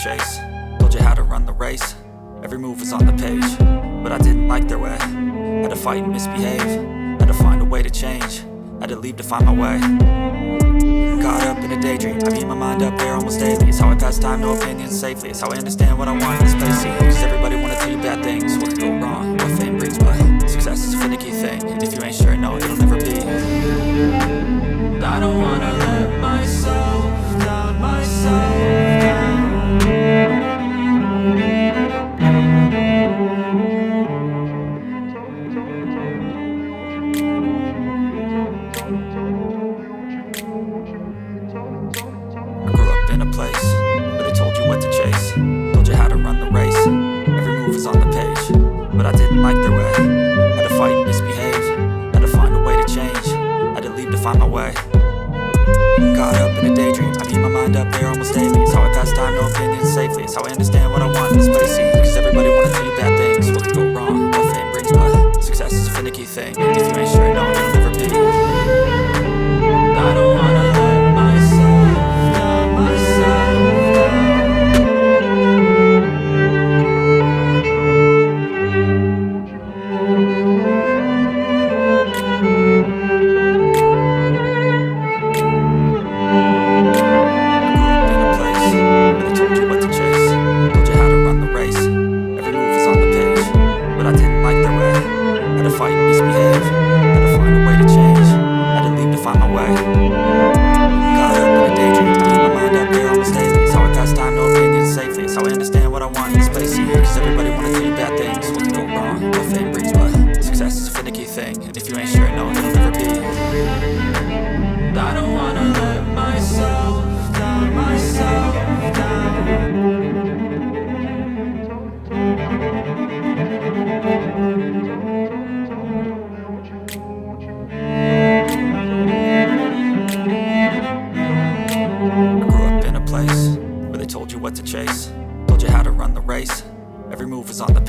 chase, told you how to run the race. Every move was on the page, but I didn't like their way. Had to fight and misbehave, had to find a way to change, had to leave to find my way. Caught up in a daydream, I beat my mind up there almost daily. It's how I pass time, no opinions safely. It's how I understand what I want in this place. See, cause everybody wanna tell you bad things, what could go wrong, what fame brings. But success is a finicky thing, and if you ain't sure, no, it'll never be. I don't wanna let myself down, I grew up in a place where they told you what to chase, told you how to run the race. Every move was on the page, but I didn't like their way. Had to fight and misbehave, had to find a way to change, had to leave to find my way. Caught up in a daydream, I beat my mind up there almost daily. It's how I pass time, no opinions safely. It's how I understand what I want in this place. See, cause everybody wanna tell you bad things, what could go wrong, what fame brings. But success is a finicky thing, and if you ain't sure, no, it'll never be. I don't wanna let myself down, fight and misbehave, had to find a way to change, had to leave to find my way. Caught up in a daydream, I keep my mind up there almost daily. It's how I pass time, no opinions safely. It's how I understand what I want in this place. See, cause everybody wanna tell you bad things, what could go wrong, what fame brings. But success is a finicky thing, and if you ain't sure, no, it'll never be. I don't wanna let myself down, where they told you what to chase, told you how to run the race. Every move was on the